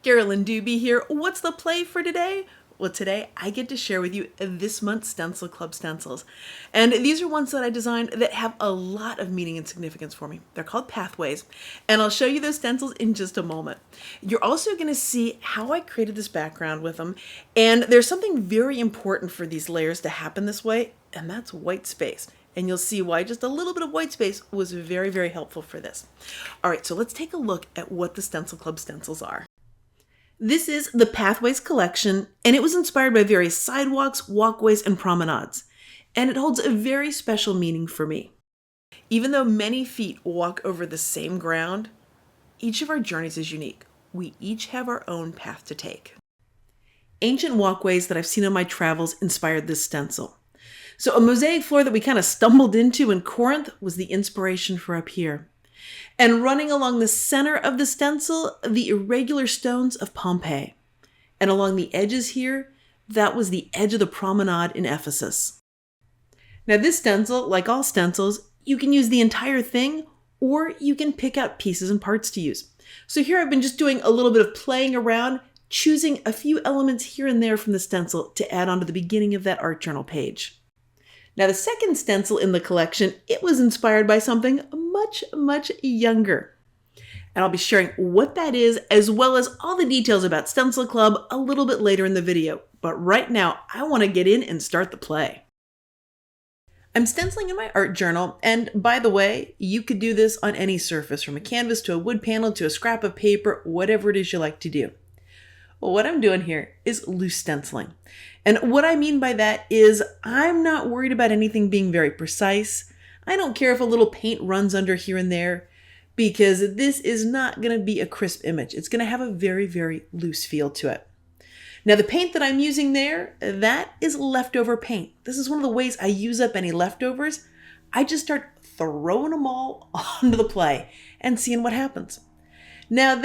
Carolyn Dube here. What's the play for today? Well, today I get to share with you this month's Stencil Club stencils. And these are ones that I designed that have a lot of meaning and significance for me. They're called pathways, and I'll show you those stencils in just a moment. You're also going to see how I created this background with them, and there's something very important for these layers to happen this way, and that's white space. And you'll see why just a little bit of white space was very, very helpful for this. All right, so let's take a look at what the Stencil Club stencils are. This is the Pathways collection, and it was inspired by various sidewalks, walkways, and promenades. And it holds a very special meaning for me. Even though many feet walk over the same ground, each of our journeys is unique. We each have our own path to take. Ancient walkways that I've seen on my travels inspired this stencil. So a mosaic floor that we kind of stumbled into in Corinth was the inspiration for up here. And running along the center of the stencil, the irregular stones of Pompeii. And along the edges here, that was the edge of the promenade in Ephesus. Now this stencil, like all stencils, you can use the entire thing, or you can pick out pieces and parts to use. So here I've been just doing a little bit of playing around, choosing a few elements here and there from the stencil to add on to the beginning of that art journal page. Now the second stencil in the collection, it was inspired by something much, much younger. And I'll be sharing what that is, as well as all the details about Stencil Club a little bit later in the video. But right now, I want to get in and start the play. I'm stenciling in my art journal, and by the way, you could do this on any surface, from a canvas to a wood panel to a scrap of paper, whatever it is you like to do. Well, what I'm doing here is loose stenciling. And what I mean by that is I'm not worried about anything being very precise. I don't care if a little paint runs under here and there, because this is not going to be a crisp image. It's going to have a very, very loose feel to it. Now the paint that I'm using there, that is leftover paint. This is one of the ways I use up any leftovers. I just start throwing them all onto the play and seeing what happens. Now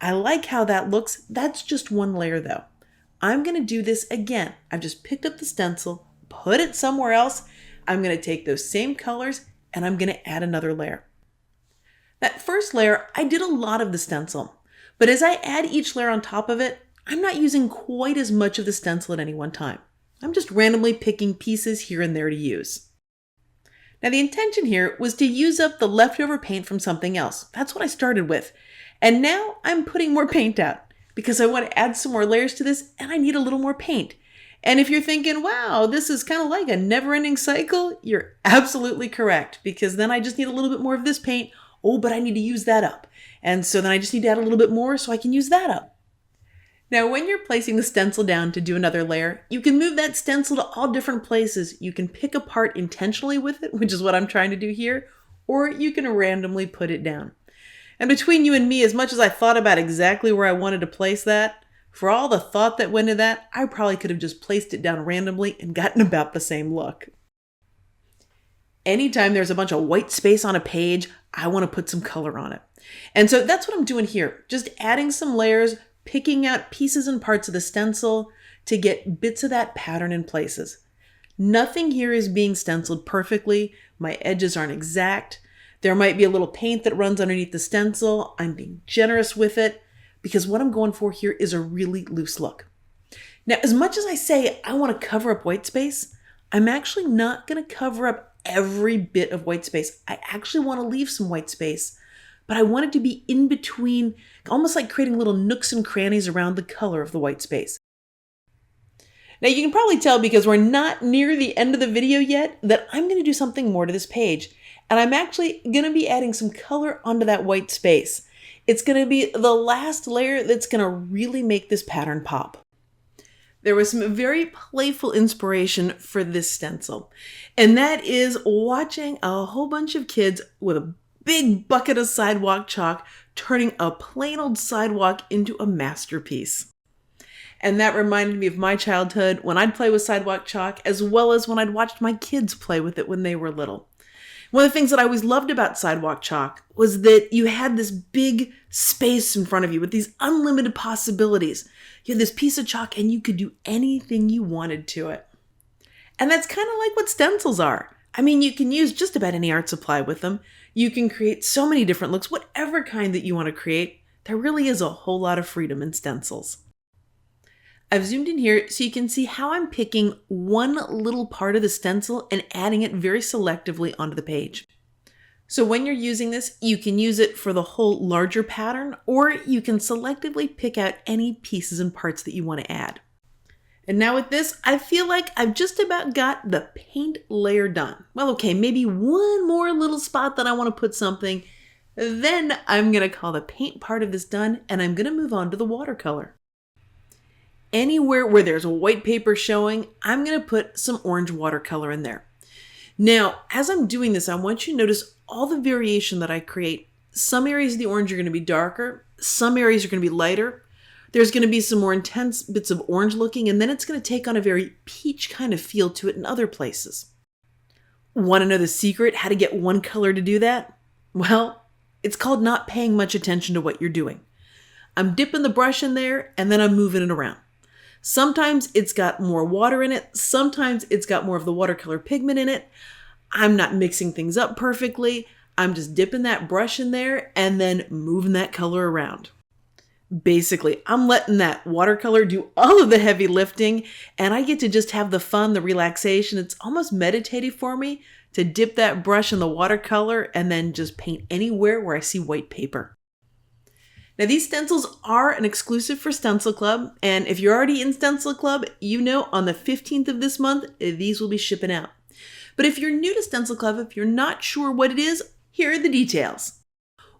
I like how that looks. That's just one layer though. I'm going to do this again. I've just picked up the stencil, put it somewhere else. I'm going to take those same colors and I'm going to add another layer. That first layer, I did a lot of the stencil, but as I add each layer on top of it, I'm not using quite as much of the stencil at any one time. I'm just randomly picking pieces here and there to use. Now the intention here was to use up the leftover paint from something else. That's what I started with. And now I'm putting more paint out because I want to add some more layers to this and I need a little more paint. And if you're thinking, wow, this is kind of like a never-ending cycle, you're absolutely correct, because then I just need a little bit more of this paint. Oh, but I need to use that up. And so then I just need to add a little bit more so I can use that up. Now, when you're placing the stencil down to do another layer, you can move that stencil to all different places. You can pick a part intentionally with it, which is what I'm trying to do here, or you can randomly put it down. And between you and me, as much as I thought about exactly where I wanted to place that, for all the thought that went into that, I probably could have just placed it down randomly and gotten about the same look. Anytime there's a bunch of white space on a page, I want to put some color on it. And so that's what I'm doing here. Just adding some layers, picking out pieces and parts of the stencil to get bits of that pattern in places. Nothing here is being stenciled perfectly. My edges aren't exact. There might be a little paint that runs underneath the stencil. I'm being generous with it because what I'm going for here is a really loose look. Now, as much as I say I want to cover up white space, I'm actually not going to cover up every bit of white space. I actually want to leave some white space, but I want it to be in between, almost like creating little nooks and crannies around the color of the white space. Now you can probably tell, because we're not near the end of the video yet, that I'm going to do something more to this page. And I'm actually going to be adding some color onto that white space. It's going to be the last layer that's going to really make this pattern pop. There was some very playful inspiration for this stencil, and that is watching a whole bunch of kids with a big bucket of sidewalk chalk turning a plain old sidewalk into a masterpiece. And that reminded me of my childhood when I'd play with sidewalk chalk, as well as when I'd watched my kids play with it when they were little. One of the things that I always loved about sidewalk chalk was that you had this big space in front of you with these unlimited possibilities. You had this piece of chalk and you could do anything you wanted to it. And that's kind of like what stencils are. I mean, you can use just about any art supply with them. You can create so many different looks, whatever kind that you want to create. There really is a whole lot of freedom in stencils. I've zoomed in here so you can see how I'm picking one little part of the stencil and adding it very selectively onto the page. So when you're using this, you can use it for the whole larger pattern, or you can selectively pick out any pieces and parts that you want to add. And now with this, I feel like I've just about got the paint layer done. Well, okay, maybe one more little spot that I want to put something. Then I'm going to call the paint part of this done, and I'm going to move on to the watercolor. Anywhere where there's white paper showing, I'm going to put some orange watercolor in there. Now, as I'm doing this, I want you to notice all the variation that I create. Some areas of the orange are going to be darker. Some areas are going to be lighter. There's going to be some more intense bits of orange looking, and then it's going to take on a very peach kind of feel to it in other places. Want to know the secret, how to get one color to do that? Well, it's called not paying much attention to what you're doing. I'm dipping the brush in there, and then I'm moving it around. Sometimes it's got more water in it. Sometimes it's got more of the watercolor pigment in it. I'm not mixing things up perfectly. I'm just dipping that brush in there and then moving that color around. Basically, I'm letting that watercolor do all of the heavy lifting, and I get to just have the fun, the relaxation. It's almost meditative for me to dip that brush in the watercolor and then just paint anywhere where I see white paper. Now, these stencils are an exclusive for Stencil Club, and if you're already in Stencil Club, you know on the 15th of this month, these will be shipping out. But if you're new to Stencil Club, if you're not sure what it is, here are the details.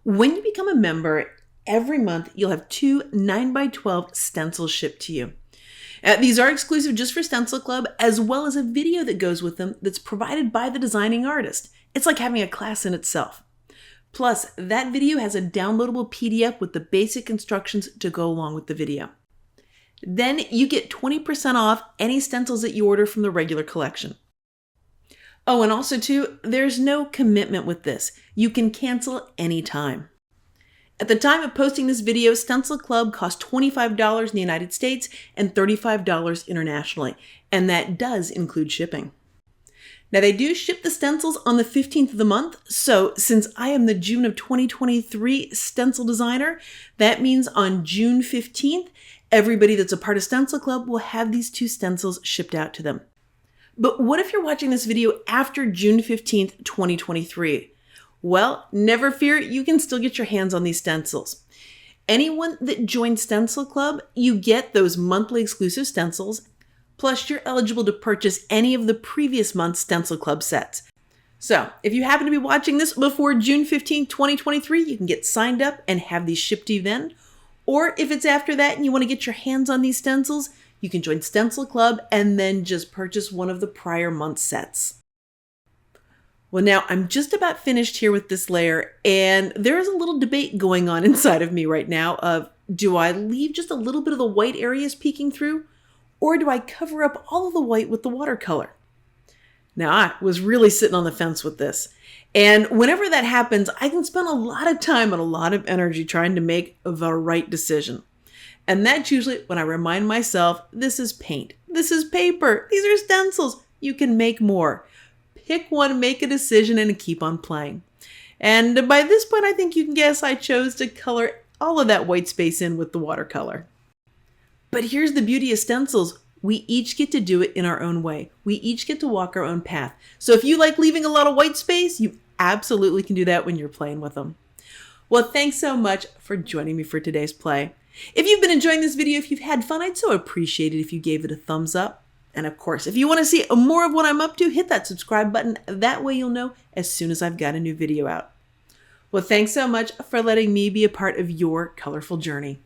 When you become a member, every month you'll have 2 9x12 stencils shipped to you. These are exclusive just for Stencil Club, as well as a video that goes with them that's provided by the designing artist. It's like having a class in itself. Plus, that video has a downloadable PDF with the basic instructions to go along with the video. Then you get 20% off any stencils that you order from the regular collection. Oh, and also too, there's no commitment with this. You can cancel anytime. At the time of posting this video, Stencil Club costs $25 in the United States and $35 internationally, and that does include shipping. Now, they do ship the stencils on the 15th of the month, so since I am the June of 2023 stencil designer, that means on June 15th, everybody that's a part of Stencil Club will have these 2 stencils shipped out to them. But what if you're watching this video after June 15th, 2023? Well, never fear, you can still get your hands on these stencils. Anyone that joins Stencil Club, you get those monthly exclusive stencils. Plus, you're eligible to purchase any of the previous month's Stencil Club sets. So, if you happen to be watching this before June 15, 2023, you can get signed up and have these shipped to you then. Or if it's after that and you want to get your hands on these stencils, you can join Stencil Club and then just purchase one of the prior month's sets. Well, now I'm just about finished here with this layer, and there is a little debate going on inside of me right now of, do I leave just a little bit of the white areas peeking through? Or do I cover up all of the white with the watercolor? Now, I was really sitting on the fence with this. And whenever that happens, I can spend a lot of time and a lot of energy trying to make the right decision. And that's usually when I remind myself, this is paint, this is paper, these are stencils, you can make more. Pick one, make a decision, and keep on playing. And by this point, I think you can guess I chose to color all of that white space in with the watercolor. But here's the beauty of stencils. We each get to do it in our own way. We each get to walk our own path. So if you like leaving a lot of white space, you absolutely can do that when you're playing with them. Well, thanks so much for joining me for today's play. If you've been enjoying this video, if you've had fun, I'd so appreciate it if you gave it a thumbs up. And of course, if you want to see more of what I'm up to, hit that subscribe button. That way you'll know as soon as I've got a new video out. Well, thanks so much for letting me be a part of your colorful journey.